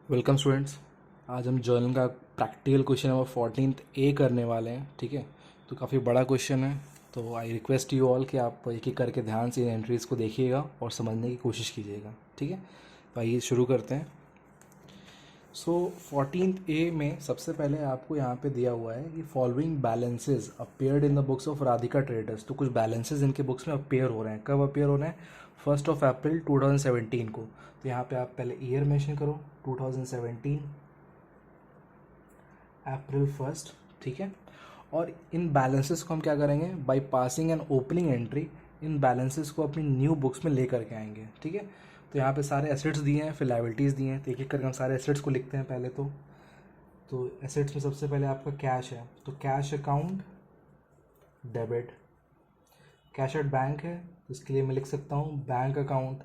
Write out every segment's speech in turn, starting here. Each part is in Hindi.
Welcome students. आज हम जर्नल का प्रैक्टिकल क्वेश्चन नंबर 14 करने वाले हैं। ठीक है, तो काफ़ी बड़ा क्वेश्चन है, तो आई रिक्वेस्ट यू ऑल कि आप एक एक करके ध्यान से इन एंट्रीज़ को देखिएगा और समझने की कोशिश कीजिएगा। ठीक है, तो आइए शुरू करते हैं। सो 14 में सबसे पहले आपको यहाँ पे दिया हुआ है कि following balances appeared in the books of Radhika traders. तो कुछ बैलेंसेज इनके बुक्स में अपेयर हो रहे हैं। कब अपेयर हो रहे हैं? 1 अप्रैल 2017 को। तो यहाँ पे आप पहले ईयर मेंशन करो, 2017 अप्रैल 1। ठीक है, और इन बैलेंसेस को हम क्या करेंगे? By passing an opening entry in balances को अपनी न्यू बुक्स में लेकर के आएंगे। ठीक है, तो यहाँ पे सारे एसेट्स दिए हैं, फिर लाइबिलिटीज़ दिए हैं, तो एक एक करके हम सारे एसेट्स को लिखते हैं पहले। तो एसेट्स में सबसे पहले आपका कैश है, तो cash account debit. Cash at bank है, तो इसके लिए मैं लिख सकता हूँ बैंक अकाउंट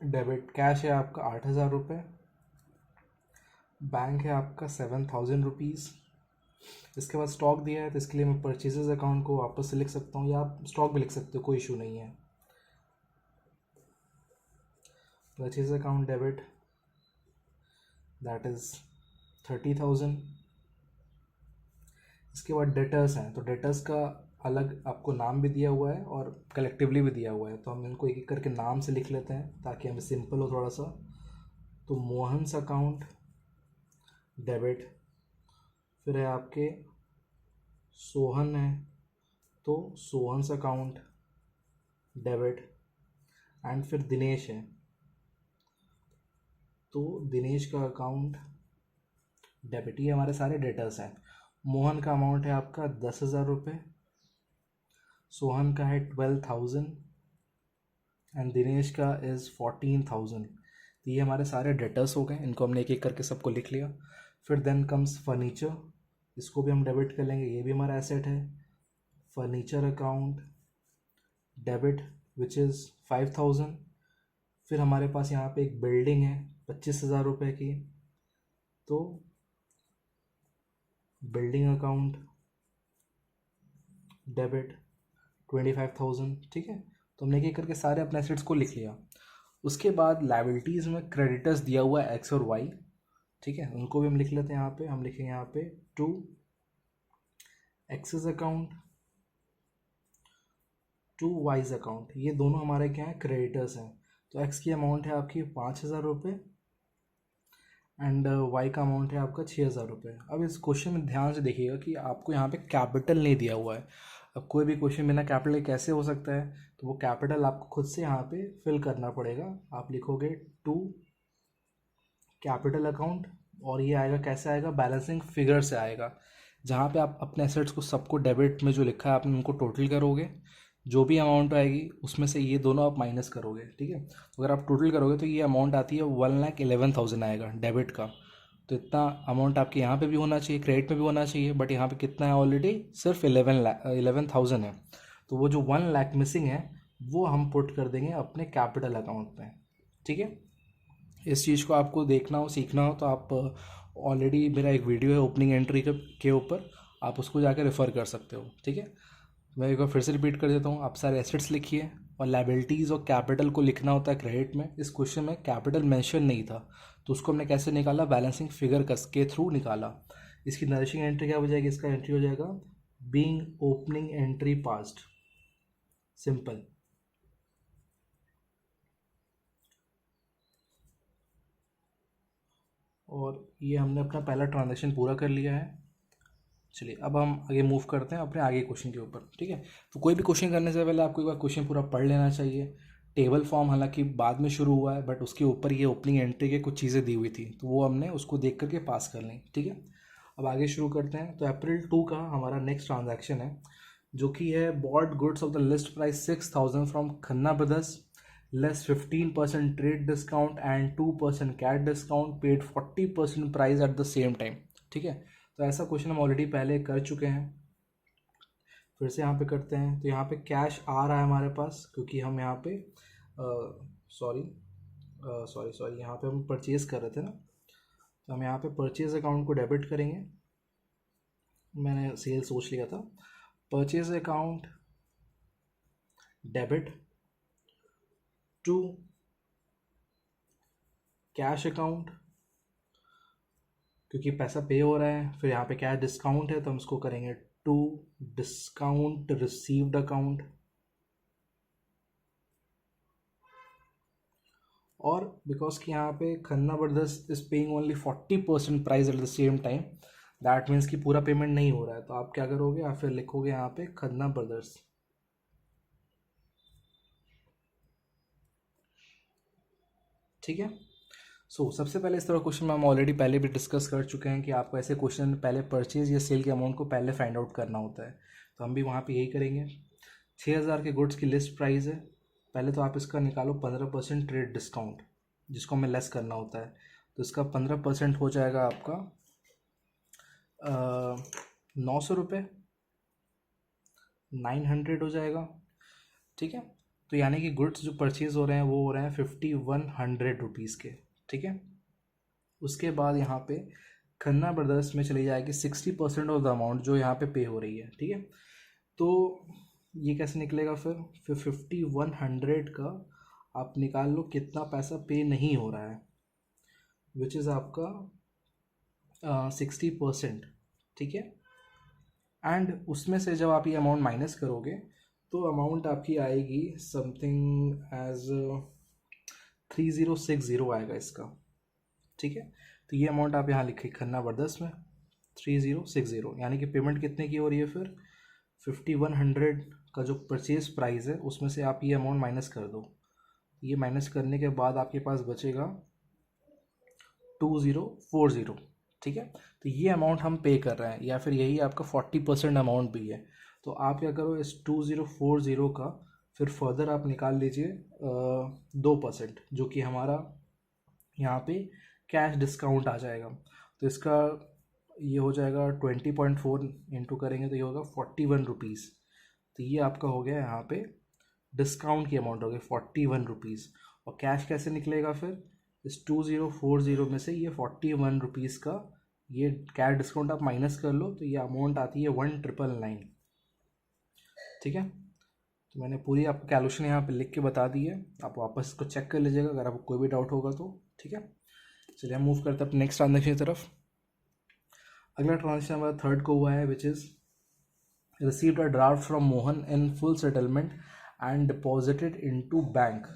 डेबिट। कैश है आपका 8,000 रुपये, बैंक है आपका 7,000 रुपीज़। इसके बाद स्टॉक दिया है, तो इसके लिए मैं परचेजेज अकाउंट को वापस से लिख सकता हूँ, या आप स्टॉक भी लिख सकते हो, कोई इशू नहीं है। Purchase account debit, that is 30,000। इसके बाद डेटर्स हैं, तो डेटर्स का अलग आपको नाम भी दिया हुआ है और कलेक्टिवली भी दिया हुआ है, तो हम इनको एक एक करके नाम से लिख लेते हैं ताकि हमें सिंपल हो थोड़ा सा। तो मोहन्स अकाउंट डेबिट, फिर है आपके सोहन है, तो सोहन्स अकाउंट डेबिट, एंड फिर दिनेश है, तो दिनेश का अकाउंट डेबिट। ये हमारे सारे डेटर्स हैं। मोहन का अमाउंट है आपका 10,000 रुपये, सोहन का है 12,000 एंड दिनेश का इज़ 14,000। तो ये हमारे सारे डेटर्स हो गए, इनको हमने एक एक करके सबको लिख लिया। फिर देन कम्स फर्नीचर, इसको भी हम डेबिट कर लेंगे, ये भी हमारा एसेट है। Furniture account debit which is 5,000। फिर हमारे पास यहाँ पे एक बिल्डिंग है 25,000 रुपये की, तो बिल्डिंग अकाउंट डेबिट 25,000। ठीक है, तो हमने एक एक करके सारे अपने एसेट्स को लिख लिया। उसके बाद लाइबिलिटीज़ में क्रेडिटर्स दिया हुआ है एक्स और वाई। ठीक है, उनको भी हम लिख लेते हैं। यहाँ पे हम लिखेंगे यहाँ पे to X's account, to Y's account. ये दोनों हमारे क्या हैं? क्रेडिटर्स हैं। तो एक्स की अमाउंट है आपकी 5,000 रुपये एंड वाई का अमाउंट है आपका 6,000 रुपये। अब इस क्वेश्चन में ध्यान से देखिएगा कि आपको यहाँ पे कैपिटल नहीं दिया हुआ है। अब कोई भी क्वेश्चन बिना कैपिटल के कैसे हो सकता है? तो वो कैपिटल आपको खुद से यहाँ पे फिल करना पड़ेगा। आप लिखोगे टू कैपिटल अकाउंट, और ये आएगा कैसे आएगा? बैलेंसिंग फिगर से आएगा, जहाँ पे आप अपने एसेट्स को सबको डेबिट में जो लिखा है आपने उनको टोटल करोगे, जो भी अमाउंट आएगी उसमें से ये दोनों आप माइनस करोगे। ठीक है, तो अगर आप टोटल करोगे तो ये अमाउंट आती है 1,11,000 आएगा डेबिट का। तो इतना अमाउंट आपके यहाँ पे भी होना चाहिए, क्रेडिट में भी होना चाहिए, बट यहाँ पे कितना है? ऑलरेडी सिर्फ 11,000 है। तो वो जो 1 लाख मिसिंग है वो हम पुट कर देंगे अपने कैपिटल अकाउंट में। ठीक है, इस चीज़ को आपको देखना हो, सीखना हो, तो आप ऑलरेडी मेरा एक वीडियो है ओपनिंग एंट्री के ऊपर, आप उसको जाकर रेफ़र कर सकते हो। ठीक है, मैं एक बार फिर से रिपीट कर देता हूँ। आप सारे एसेट्स लिखिए, और लाइबिलिटीज़ और कैपिटल को लिखना होता है क्रेडिट में। इस क्वेश्चन में कैपिटल मेंशन नहीं था, तो उसको हमने कैसे निकाला? बैलेंसिंग फिगर के थ्रू निकाला। इसकी नरिशिंग एंट्री क्या हो जाएगी? इसका एंट्री हो जाएगा being opening entry past, simple. और ये हमने अपना पहला ट्रांजेक्शन पूरा कर लिया है। चलिए अब हम आगे मूव करते हैं अपने आगे क्वेश्चन के ऊपर। ठीक है, तो कोई भी क्वेश्चन करने से पहले आपको एक बार क्वेश्चन पूरा पढ़ लेना चाहिए। टेबल फॉर्म हालांकि बाद में शुरू हुआ है, बट उसके ऊपर ये ओपनिंग एंट्री के कुछ चीज़ें दी हुई थी, तो वो हमने उसको देख करके पास कर ली। ठीक है, अब आगे शुरू करते हैं। तो अप्रैल 2 का हमारा नेक्स्ट ट्रांजैक्शन है, जो कि है bought goods of the list price 6,000 from Khanna brothers, less 15% trade discount and 2% cash discount, paid 40% price at the same time. ठीक है, तो ऐसा क्वेश्चन हम ऑलरेडी पहले कर चुके हैं, फिर से यहाँ पे करते हैं। तो यहाँ पे कैश आ रहा है हमारे पास, क्योंकि हम यहाँ पे सॉरी सॉरी सॉरी यहाँ पे हम परचेज़ कर रहे थे ना, तो हम यहाँ पे परचेज़ अकाउंट को डेबिट करेंगे। मैंने सेल सोच लिया था। Purchase account debit to cash account, क्योंकि पैसा पे हो रहा है, फिर यहाँ पे कैश डिस्काउंट है तो हम इसको करेंगे टू डिस्काउंट रिसीव्ड अकाउंट, और बिकॉज कि यहाँ पे Khanna brothers is paying only 40% price at the same time, that means कि पूरा पेमेंट नहीं हो रहा है, तो आप क्या करोगे, आप फिर लिखोगे यहाँ पे खन्ना ब्रदर्स। ठीक है। सबसे पहले इस तरह क्वेश्चन में हम ऑलरेडी पहले भी डिस्कस कर चुके हैं कि आपको ऐसे क्वेश्चन पहले परचेज या सेल के अमाउंट को पहले फाइंड आउट करना होता है, तो हम भी वहाँ पे यही करेंगे। 6,000 के गुड्स की लिस्ट प्राइस है, पहले तो आप इसका निकालो 15% ट्रेड डिस्काउंट, जिसको हमें लेस करना होता है, तो इसका 15% हो जाएगा आपका 900 रुपये, 900 हो जाएगा। ठीक है, तो यानी कि गुड्स जो परचेज हो रहे हैं वो हो रहे हैं 5100 रुपीज़ के। ठीक है, उसके बाद यहाँ पे खन्ना ब्रदर्स में चली जाएगी 60% ऑफ द अमाउंट जो यहाँ पे पे हो रही है। ठीक है, तो ये कैसे निकलेगा, फिर 5100 का आप निकाल लो कितना पैसा पे नहीं हो रहा है, विच इज़ आपका 60%। ठीक है, एंड उसमें से जब आप ये अमाउंट माइनस करोगे तो अमाउंट आपकी आएगी समथिंग एज 3060 आएगा इसका। ठीक है, तो ये अमाउंट आप यहाँ लिखिए खन्ना ब्रदर्स में 3060, यानी कि पेमेंट कितने की हो रही है, फिर 5100 का जो परचेज प्राइस है उसमें से आप ये अमाउंट माइनस कर दो। ये माइनस करने के बाद आपके पास बचेगा 2040। ठीक है, तो ये अमाउंट हम पे कर रहे हैं, या फिर यही आपका 40% अमाउंट भी है। तो आप क्या करो, इस 2040 का फिर फर्दर आप निकाल लीजिए 2%, जो कि हमारा यहाँ पे कैश डिस्काउंट आ जाएगा। तो इसका ये हो जाएगा 20.4 इंटू करेंगे तो ये होगा 41 रुपीज़। तो ये आपका हो गया यहाँ पे डिस्काउंट की अमाउंट हो गई 41 रुपीज़। और कैश कैसे निकलेगा, फिर इस 2040 में से ये 41 रुपीज़ का ये कैश डिस्काउंट आप माइनस कर लो, तो ये अमाउंट आती है 1999। ठीक है, तो मैंने पूरी आपको कैलकुलेशन यहाँ पे लिख के बता दी है, आप वापस इसको चेक कर लीजिएगा अगर आपको कोई भी डाउट होगा तो। ठीक है, चलिए हम मूव करते हैं अपने नेक्स्ट ट्रांजेक्शन की तरफ। अगला ट्रांजेक्शन हमारा थर्ड को हुआ है, which is received a draft from Mohan in full settlement and deposited into bank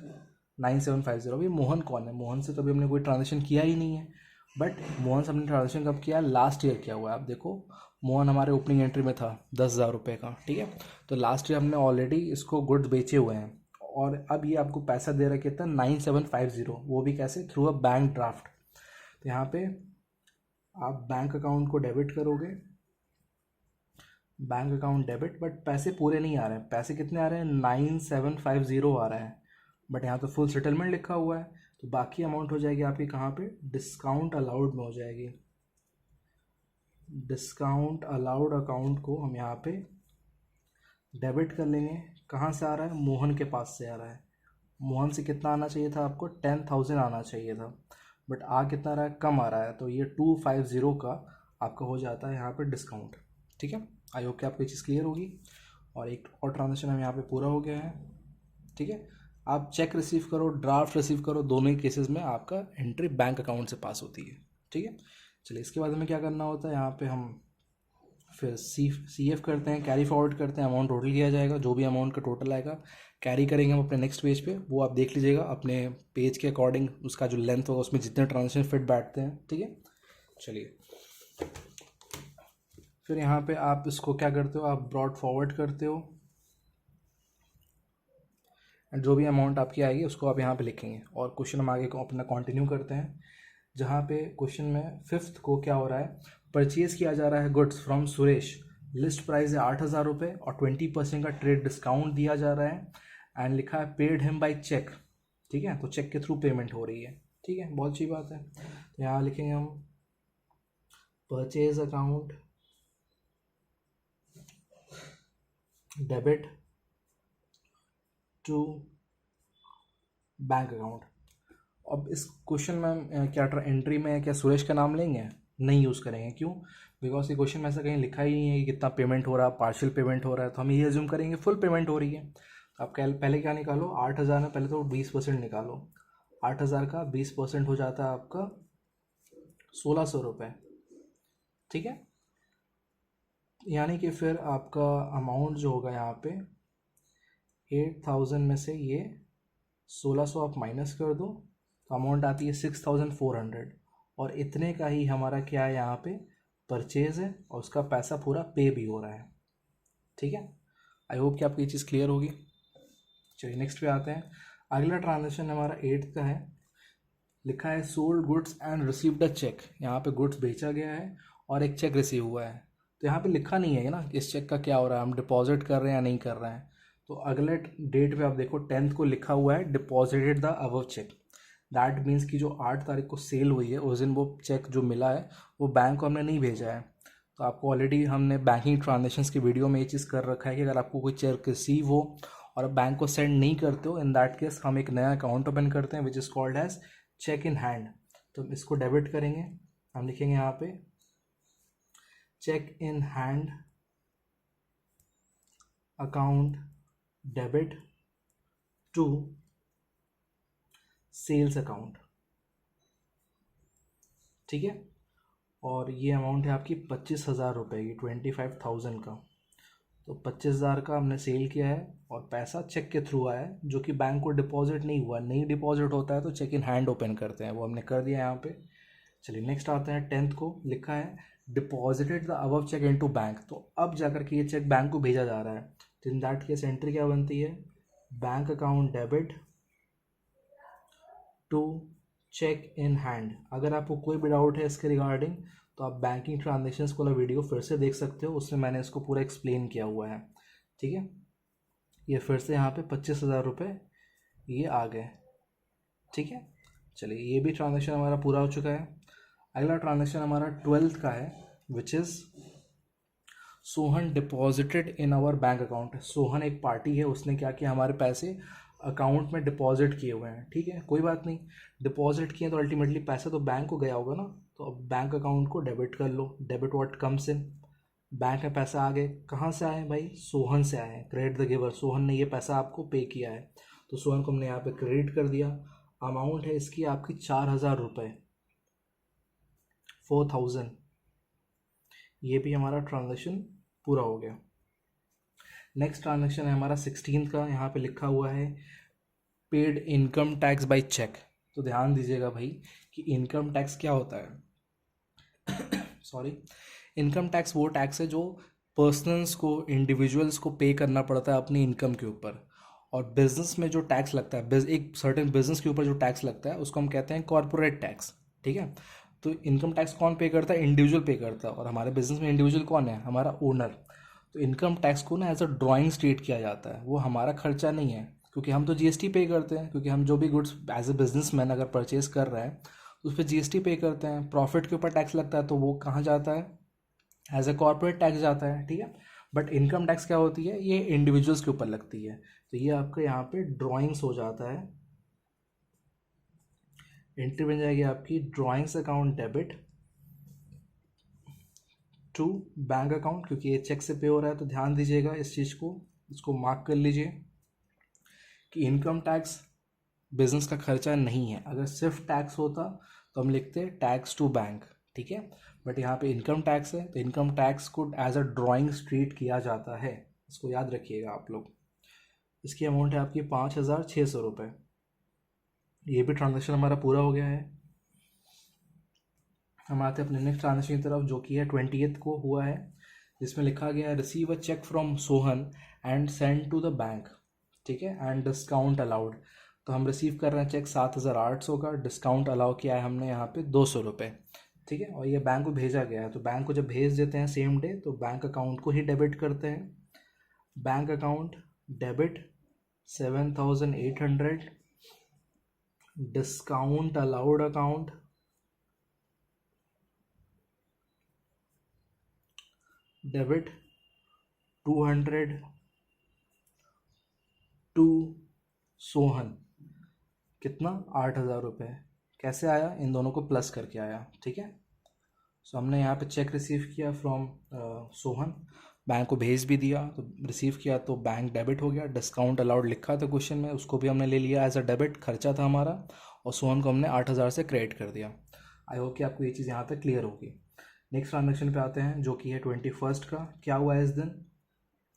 9750। अभी मोहन कौन है, मोहन से तो अभी हमने कोई ट्रांजेक्शन किया ही नहीं है, बट मोहन से हमने ट्रांजेक्शन कब किया, लास्ट ईयर किया हुआ है। आप देखो मोहन हमारे ओपनिंग एंट्री में था 10,000 रुपये का। ठीक है, तो लास्ट ईयर हमने ऑलरेडी इसको गुड्स बेचे हुए हैं, और अब ये आपको पैसा दे रहा है कितना 9750, वो भी कैसे, थ्रू अ बैंक ड्राफ्ट। तो यहाँ पे आप बैंक अकाउंट को डेबिट करोगे, बैंक अकाउंट डेबिट, बट पैसे पूरे नहीं आ रहे हैं। पैसे कितने आ रहे हैं, 9750 आ रहे हैं, बट यहाँ तो फुल सेटलमेंट लिखा हुआ है, तो बाकी अमाउंट हो जाएगी आपकी कहाँ पे, डिस्काउंट अलाउड में हो जाएगी। डिस्काउंट अलाउड अकाउंट को हम यहाँ पे डेबिट कर लेंगे। कहाँ से आ रहा है, मोहन के पास से आ रहा है। मोहन से कितना आना चाहिए था आपको, 10,000 आना चाहिए था, बट आ कितना रहा है, कम आ रहा है, तो ये 250 का आपका हो जाता है यहाँ पे डिस्काउंट। ठीक है, आई होप कि आपको ये चीज़ क्लियर होगी। और एक और ट्रांजेक्शन हम यहाँ पे पूरा हो गया है। ठीक है, आप चेक रिसीव करो, ड्राफ्ट रिसीव करो, दोनों ही केसेस में आपका एंट्री बैंक अकाउंट से पास होती है। ठीक है, चलिए इसके बाद हमें क्या करना होता है, यहाँ पे हम फिर सी एफ करते हैं, कैरी फॉरवर्ड करते हैं, अमाउंट टोटल किया जाएगा, जो भी अमाउंट का टोटल आएगा कैरी करेंगे हम अपने नेक्स्ट पेज पे, वो आप देख लीजिएगा अपने पेज के अकॉर्डिंग, उसका जो लेंथ होगा उसमें जितने ट्रांजेक्शन फिट बैठते हैं। ठीक है, चलिए फिर यहाँ पे आप इसको क्या करते हो, आप ब्रॉड फॉरवर्ड करते हो, एंड जो भी अमाउंट आपकी आएगी उसको आप यहाँ पे लिखेंगे। और क्वेश्चन हम आगे को अपना कंटिन्यू करते हैं, जहाँ पे क्वेश्चन में फिफ्थ को क्या हो रहा है, परचेज किया जा रहा है goods from Suresh, list price है 8,000 रुपये और 20% का ट्रेड डिस्काउंट दिया जा रहा है, एंड लिखा है पेड हिम बाय चेक। ठीक है, तो चेक के थ्रू पेमेंट हो रही है। ठीक है, बहुत अच्छी बात है। तो यहाँ लिखेंगे हम purchase account debit to bank account. अब इस क्वेश्चन में हम क्या एंट्री में क्या सुरेश का नाम लेंगे, नहीं यूज़ करेंगे, क्यों, बिकॉज ये क्वेश्चन में ऐसा कहीं लिखा ही नहीं है कि कितना पेमेंट हो रहा है, पार्शियल पेमेंट हो रहा है, तो हम ये एज्यूम करेंगे फुल पेमेंट हो रही है। आप पहले क्या निकालो, 8,000 में पहले तो 20% निकालो, 8,000 का 20% हो जाता है आपका 1,600 रुपये, ठीक है। यानी कि फिर आपका अमाउंट जो होगा यहाँ पे 8,000 में से ये 1,600 आप माइनस कर दो तो अमाउंट आती है 6,400, और इतने का ही हमारा क्या है यहाँ पे परचेज है, और उसका पैसा पूरा पे भी हो रहा है, ठीक है। आई होप कि आपको ये चीज़ क्लियर होगी। चलिए नेक्स्ट पे आते हैं। अगला ट्रांजेक्शन हमारा 8th का है, लिखा है sold goods and received a cheque. यहाँ पे गुड्स बेचा गया है और एक चेक रिसीव हुआ है, तो यहाँ पे लिखा नहीं है ना इस चेक का क्या हो रहा है, हम डिपॉजिट कर रहे हैं या नहीं कर रहे हैं। तो अगले डेट पे आप देखो 10th को लिखा हुआ है deposited the above cheque. That means कि जो 8 तारीख को सेल हुई है उस दिन वो चेक जो मिला है वो बैंक को हमने नहीं भेजा है। तो आपको ऑलरेडी हमने बैंकिंग ट्रांजेक्शन्स की वीडियो में ये चीज़ कर रखा है कि अगर आपको कोई चेक रिसीव हो और बैंक को सेंड नहीं करते हो, इन दैट केस हम एक नया अकाउंट ओपन करते हैं which is called as cheque in hand. तो इसको डेबिट करेंगे, हम लिखेंगे यहाँ पे cheque in hand account debit to sales account, ठीक है। और ये अमाउंट है आपकी 25,000 रुपये की, 25,000 का। तो 25,000 का हमने सेल किया है और पैसा चेक के थ्रू आया है जो कि बैंक को डिपॉजिट नहीं हुआ। नहीं डिपॉजिट होता है तो चेक इन हैंड ओपन करते हैं, वो हमने कर दिया यहाँ पे। चलिए नेक्स्ट आते हैं 10th को, लिखा है deposited the above cheque into bank. तो अब जाकर के ये चेक बैंक को भेजा जा रहा है, तो इन दैट केस एंट्री क्या बनती है, bank account debit to cheque in hand. अगर आपको कोई भी डाउट है इसके रिगार्डिंग तो आप बैंकिंग ट्रांजेक्शन्स वाला वीडियो फिर से देख सकते हो, उसमें मैंने इसको पूरा एक्सप्लेन किया हुआ है, ठीक है। ये फिर से यहाँ पे 25,000 रुपये ये आ गए, ठीक है। चलिए ये भी ट्रांजेक्शन हमारा पूरा हो चुका है। अगला ट्रांजेक्शन हमारा 12th का है which is Sohan deposited in our bank account. Sohan एक पार्टी है, उसने क्या किया, हमारे पैसे अकाउंट में डिपॉजिट किए हुए हैं, ठीक है। कोई बात नहीं, डिपॉजिट किए तो अल्टीमेटली पैसा तो बैंक को गया होगा ना, तो अब बैंक अकाउंट को डेबिट कर लो। Debit what comes in, bank में पैसा आ गए, कहाँ से आए भाई, सोहन से आए हैं। क्रेडिट द गिवर, सोहन ने ये पैसा आपको पे किया है, तो सोहन को हमने यहाँ पे क्रेडिट कर दिया। अमाउंट है इसकी आपकी 4,000 रुपये, 4,000। ये भी हमारा ट्रांजेक्शन पूरा हो गया। नेक्स्ट ट्रांजेक्शन है हमारा 16th का, यहाँ पे लिखा हुआ है paid income tax by cheque. तो ध्यान दीजिएगा भाई कि इनकम टैक्स क्या होता है सॉरी, इनकम टैक्स वो टैक्स है जो पर्सनल्स को, इंडिविजुअल्स को पे करना पड़ता है अपनी इनकम के ऊपर। और बिजनेस में जो टैक्स लगता है, एक सर्टेन बिजनेस के ऊपर जो टैक्स लगता है उसको हम कहते हैं कॉर्पोरेट टैक्स, ठीक है। तो इनकम टैक्स कौन पे करता है, इंडिविजुअल पे करता है, और हमारे बिजनेस में इंडिविजुअल कौन है, हमारा ओनर। तो इनकम टैक्स को ना एज अ ड्राइंग स्टेट किया जाता है, वो हमारा खर्चा नहीं है, क्योंकि हम तो जीएसटी पे करते हैं, क्योंकि हम जो भी गुड्स एज ए बिजनेसमैन अगर परचेज कर रहे हैं तो उस पर जीएसटी पे करते हैं। प्रॉफिट के ऊपर टैक्स लगता है तो वो कहाँ जाता है, एज ए कॉर्पोरेट टैक्स जाता है, ठीक है। बट इनकम टैक्स क्या होती है, ये इंडिविजुअल्स के ऊपर लगती है, तो ये आपका यहाँ पे ड्राइंग्स हो जाता है। एंट्री बन जाएगी आपकी drawings account debit to bank account, क्योंकि ये चेक से पे हो रहा है। तो ध्यान दीजिएगा इस चीज़ को, इसको मार्क कर लीजिए कि इनकम टैक्स बिजनेस का खर्चा नहीं है। अगर सिर्फ टैक्स होता तो हम लिखते टैक्स टू बैंक, ठीक है। बट यहाँ पे इनकम टैक्स है, तो इनकम टैक्स को एज अ ड्राइंग ट्रीट किया जाता है, इसको याद रखिएगा आप लोग। इसकी अमाउंट है आपकी 5,600 रुपये। ये भी ट्रांजेक्शन हमारा पूरा हो गया है। हम आते हैं अपने नेक्स्ट ट्रांजेक्शन की तरफ, जो कि है 20th को हुआ है, जिसमें लिखा गया है receive a cheque from Sohan and send to the bank, ठीक है, एंड डिस्काउंट अलाउड। तो हम रिसीव कर रहे हैं चेक 7,800 का, डिस्काउंट अलाउ किया है हमने यहाँ पे 200 रुपये, ठीक है। और ये बैंक को भेजा गया है, तो बैंक को जब भेज देते हैं सेम डे तो बैंक अकाउंट को ही डेबिट करते हैं। Bank account debit 7,800, discount allowed account debit 200 to Sohan. कितना, 8,000 रुपये। कैसे आया, इन दोनों को प्लस करके आया, ठीक है। सो हमने यहाँ पे चेक रिसीव किया फ्रॉम सोहन, बैंक को भेज भी दिया, तो रिसीव किया तो बैंक डेबिट हो गया। डिस्काउंट अलाउड लिखा था क्वेश्चन में, उसको भी हमने ले लिया एज अ डेबिट, खर्चा था हमारा। और सोहन को हमने 8,000 से क्रेडिट कर दिया। आई होप कि आपको ये चीज़ यहाँ तक क्लियर होगी। नेक्स्ट ट्रांजेक्शन पे आते हैं जो कि है 21 का। क्या हुआ है इस दिन?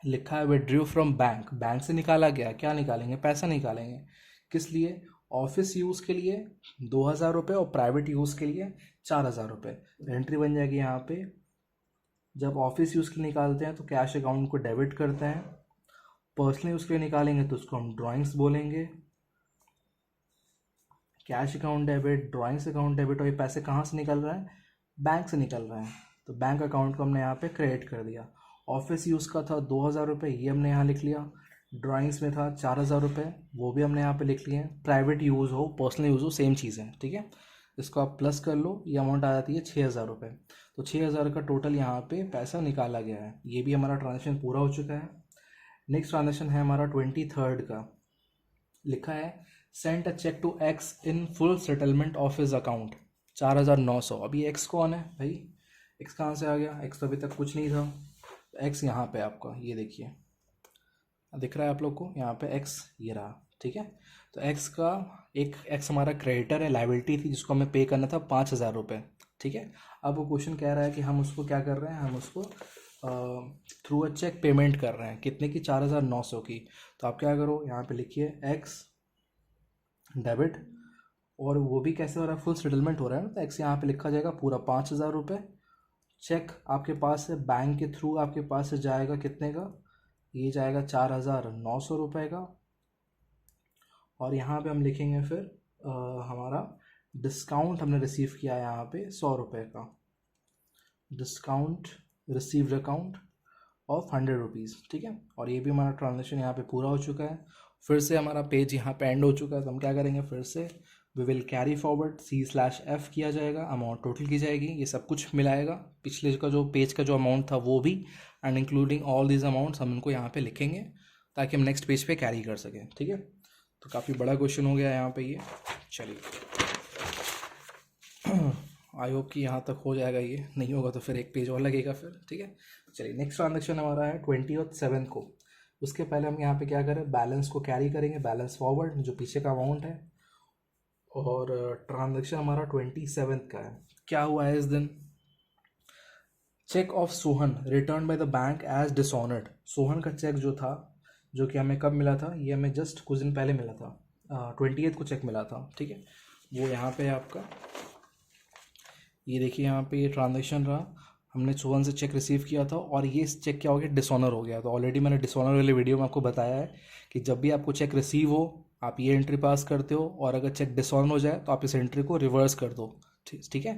लिखा है विड्रॉ फ्रॉम बैंक, बैंक से निकाला गया। क्या निकालेंगे? पैसा निकालेंगे। किस लिए? ऑफिस यूज़ के लिए 2,000 रुपये और प्राइवेट यूज़ के लिए 4,000 रुपये। तो एंट्री बन जाएगी यहाँ पे, जब ऑफिस यूज़ के लिए निकालते हैं तो कैश अकाउंट को डेबिट करते हैं, पर्सनल यूज़ के लिए निकालेंगे तो उसको हम ड्राइंग्स बोलेंगे। Cash account debit, drawings account debit, और ये पैसे कहाँ से निकल रहा है? बैंक से निकल रहा है, तो बैंक अकाउंट को हमने यहाँ पे क्रेडिट कर दिया। ऑफिस यूज़ का था 2,000 रुपये, ये हमने यहाँ लिख लिया। ड्राइंग्स में था 4,000 रुपये, वो भी हमने यहाँ पे लिख लिए। प्राइवेट यूज़ हो पर्सनल यूज़ हो सेम चीज़ है, ठीक है। इसको आप प्लस कर लो, ये अमाउंट आ जाती है 6,000 रुपये। तो 6,000 का टोटल यहाँ पे पैसा निकाला गया है। ये भी हमारा ट्रांजेक्शन पूरा हो चुका है। नेक्स्ट ट्रांजेक्शन है हमारा 23 का। लिखा है send a cheque to X in full settlement of his account 4,900। अभी एक्स कौन है भाई? एक्स कहाँ से आ गया? एक्स तो अभी तक कुछ नहीं था। एक्स यहाँ पे आपका ये देखिए दिख रहा है आप लोग को, यहाँ पे एक्स ये रहा, ठीक है। तो एक्स का एक एक्स हमारा क्रेडिटर है, लाइबिलिटी थी जिसको हमें पे करना था 5,000 रुपये, ठीक है। अब वो क्वेश्चन कह रहा है कि हम उसको क्या कर रहे हैं, हम उसको थ्रू अ चेक पेमेंट कर रहे हैं। कितने की? 4,900 की। तो आप क्या करो, यहाँ पे लिखिए एक्स डेबिट, और वो भी कैसे हो रहा है? फुल सेटलमेंट हो रहा है ना, तो एक्स यहाँ पे लिखा जाएगा पूरा 5,000 रुपये। चेक आपके पास से बैंक के थ्रू आपके पास से जाएगा कितने का? ये जाएगा 4,900 रुपये का। और यहाँ पे हम लिखेंगे फिर हमारा डिस्काउंट हमने रिसीव किया है यहाँ पे 100 रुपये का। Discount received account of 100 rupees, ठीक है। और ये भी हमारा ट्रांजेक्शन यहाँ पे पूरा हो चुका है। फिर से हमारा पेज यहाँ पे एंड हो चुका है, तो हम क्या करेंगे, फिर से we will carry forward C/F किया जाएगा, अमाउंट टोटल की जाएगी, ये सब कुछ मिलाएगा। पिछले का जो पेज का जो अमाउंट था वो भी, and including all these amounts हम इनको यहाँ पे लिखेंगे ताकि हम नेक्स्ट पेज पे कैरी कर सकें, ठीक है। तो काफ़ी बड़ा क्वेश्चन हो गया यहाँ पे ये। चलिए आई होप कि यहाँ तक हो जाएगा, ये नहीं होगा तो फिर एक पेज और लगेगा फिर, ठीक है। चलिए नेक्स्ट ट्रांजेक्शन हमारा है 27 को। उसके पहले हम यहाँ पे क्या करें, बैलेंस को कैरी करेंगे, बैलेंस फॉरवर्ड जो पीछे का अमाउंट है। और ट्रांजेक्शन हमारा 27 का है। क्या हुआ है इस दिन? Cheque of Sohan return by the bank as dishonoured. सोहन का चेक जो था, जो कि हमें कब मिला था, ये हमें जस्ट कुछ दिन पहले मिला था, 28 को चेक मिला था, ठीक है। वो यहाँ पे आपका ये देखिए, यहाँ पे ये ट्रांजेक्शन रहा, हमने सोहन से चेक रिसीव किया था और ये चेक क्या हो गया, डिसऑनर हो गया। तो ऑलरेडी मैंने डिसऑनर वाले वीडियो में आपको बताया है कि जब भी आपको चेक रिसीव हो आप ये एंट्री पास करते हो, और अगर चेक डिसऑनर हो जाए तो आप इस एंट्री को रिवर्स कर दो, ठीक है।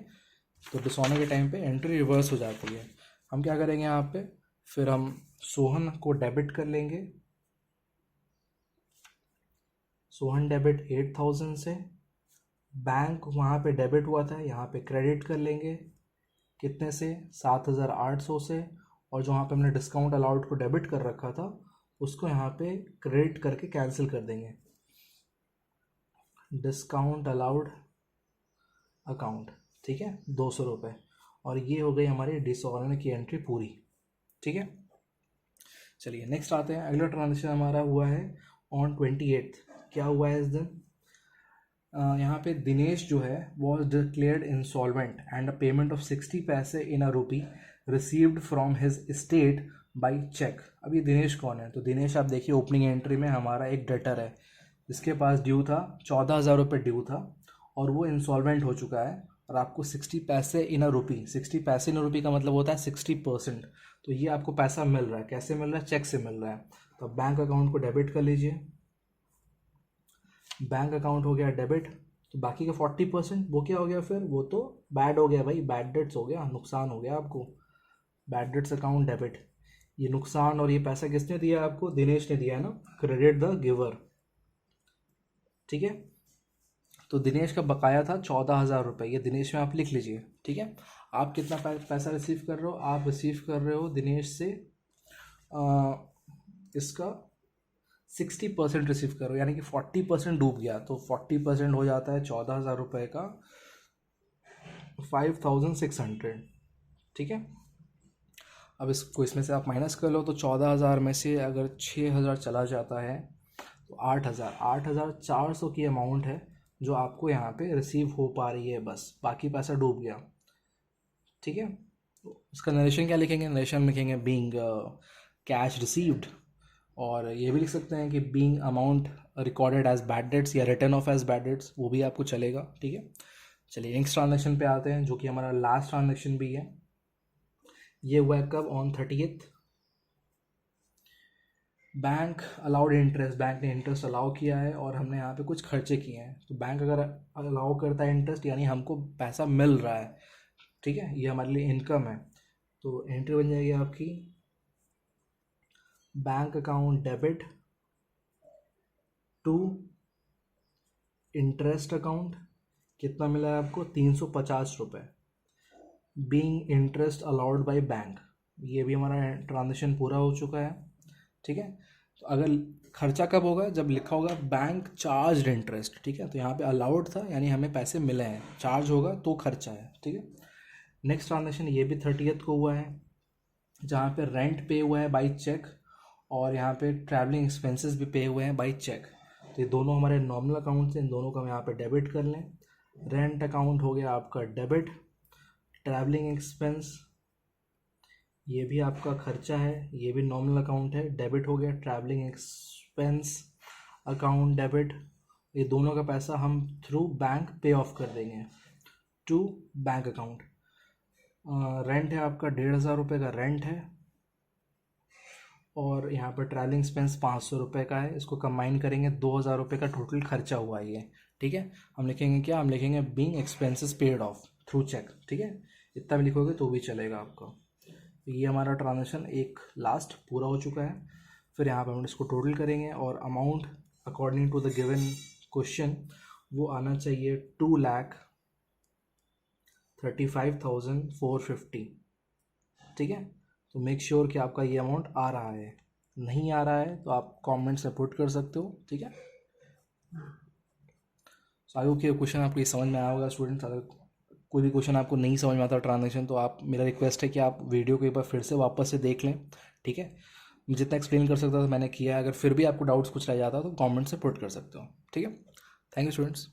तो डिसऑनर के टाइम पे एंट्री रिवर्स हो जाती है। हम क्या करेंगे यहाँ पे, फिर हम सोहन को डेबिट कर लेंगे। सोहन डेबिट 8,000 से, बैंक वहाँ पे डेबिट हुआ था, यहाँ पे क्रेडिट कर लेंगे कितने से, 7,800 से। और जो वहाँ पे हमने डिस्काउंट अलाउड को डेबिट कर रखा था उसको यहाँ पे क्रेडिट करके कैंसिल कर देंगे, डिस्काउंट अलाउड अकाउंट, ठीक है, 200 रुपये। और ये हो गई हमारी डिसऑनर की एंट्री पूरी, ठीक है। चलिए नेक्स्ट आते हैं, अगला ट्रांजेक्शन हमारा हुआ है ऑन 28। क्या हुआ है इस दिन? यहाँ पे दिनेश जो है was declared insolvent and a payment of 60 पैसे in a rupee received from his state by cheque. अब ये दिनेश कौन है? तो दिनेश आप देखिए ओपनिंग एंट्री में हमारा एक डेटर है जिसके पास ड्यू था 14,000 रुपये ड्यू था, और वो इंसॉल्वेंट हो चुका है। और आपको 60 पैसे इन अ रुपी, 60 पैसे इन अ रुपी का मतलब होता है 60%। तो ये आपको पैसा मिल रहा है, कैसे मिल रहा है? चेक से मिल रहा है। तो बैंक अकाउंट को डेबिट कर लीजिए, बैंक अकाउंट हो गया डेबिट। तो बाकी का 40% वो क्या हो गया फिर? वो तो बैड हो गया भाई, बैड डेट्स हो गया, नुकसान हो गया आपको। बैड डेट्स अकाउंट डेबिट, ये नुकसान, और ये पैसा किसने दिया आपको? दिनेश ने दिया है ना, क्रेडिट द गिवर, ठीक है। तो दिनेश का बकाया था 14,000 रुपये, ये दिनेश में आप लिख लीजिए, ठीक है। आप कितना पैसा रिसीव कर रहे हो? आप रिसीव कर रहे हो दिनेश से इसका 60% रिसीव करो, यानी कि 40% डूब गया, तो 40% हो जाता है 14,000 रुपये का 5,600, ठीक है। अब इसको इसमें से आप माइनस कर लो, तो 14,000 में से अगर 6,000 चला जाता है तो 8,400 की अमाउंट है जो आपको यहाँ पे रिसीव हो पा रही है, बस बाकी पैसा डूब गया। ठीक है, तो उसका नरेशन क्या लिखेंगे, नरेशन लिखेंगे बीइंग कैश रिसीव्ड, और ये भी लिख सकते हैं कि being amount recorded as bad debts या return off as bad debts, वो भी आपको चलेगा। ठीक है, चलिए नेक्स्ट ट्रांजेक्शन पे आते हैं, जो कि हमारा लास्ट ट्रांजेक्शन भी है। ये हुआ है कब, on 30th। Bank allowed interest, bank ने इंटरेस्ट अलाउ किया है और हमने यहाँ पे कुछ खर्चे किए हैं। तो बैंक अगर अलाउ करता है इंटरेस्ट, यानी हमको पैसा मिल रहा है। ठीक है, ये हमारे लिए इनकम है। तो एंट्री बन जाएगी आपकी bank account debit to interest account. कितना मिला है आपको, 350 रुपये, being interest allowed by bank. ये भी हमारा ट्रांजेक्शन पूरा हो चुका है। ठीक है, तो अगर खर्चा कब होगा, जब लिखा होगा बैंक चार्ज इंटरेस्ट। ठीक है, तो यहाँ पे अलाउड था यानी हमें पैसे मिले हैं, चार्ज होगा तो खर्चा है। ठीक है, नेक्स्ट ट्रांजेक्शन ये भी 30th को हुआ है, जहाँ पे रेंट पे हुआ है बाई चेक, और यहाँ पे ट्रैवलिंग एक्सपेंसेस भी पे हुए हैं बाई चेक। तो ये दोनों हमारे नॉर्मल अकाउंट से, इन दोनों को हम यहाँ पे डेबिट कर लें। रेंट अकाउंट हो गया आपका डेबिट, ट्रैवलिंग एक्सपेंस ये भी आपका खर्चा है, ये भी नॉर्मल अकाउंट है, डेबिट हो गया। ट्रैवलिंग एक्सपेंस अकाउंट डेबिट, ये दोनों का पैसा हम थ्रू बैंक पे ऑफ कर देंगे टू बैंक अकाउंट। रेंट है आपका 1,500 रुपये का रेंट है, और यहाँ पर ट्रैवलिंग एक्सपेंस 500 रुपये का है। इसको कंबाइन करेंगे, 2,000 रुपये का टोटल खर्चा हुआ है ये। ठीक है, हम लिखेंगे क्या, हम लिखेंगे being expenses paid off through cheque. ठीक है, इतना भी लिखोगे तो भी चलेगा आपका। तो ये हमारा ट्रांजेक्शन एक लास्ट पूरा हो चुका है। फिर यहाँ पर हम इसको टोटल करेंगे, और amount according to the given question वो आना चाहिए 2,35,450। ठीक है, तो मेक श्योर कि आपका ये अमाउंट आ रहा है। नहीं आ रहा है तो आप कमेंट्स में पुट कर सकते हो। ठीक है, सो आई होप कि क्वेश्चन आपको ये समझ में आया होगा स्टूडेंट्स। अगर कोई भी क्वेश्चन आपको नहीं समझ में आता ट्रांजेक्शन, तो आप, मेरा रिक्वेस्ट है कि आप वीडियो को एक बार फिर से वापस से देख लें। ठीक है, मैं जितना एक्सप्लेन कर सकता था मैंने किया है। अगर फिर भी आपको डाउट्स कुछ रह जाता तो कमेंट से पुट कर सकते हो। ठीक है, थैंक यू स्टूडेंट्स।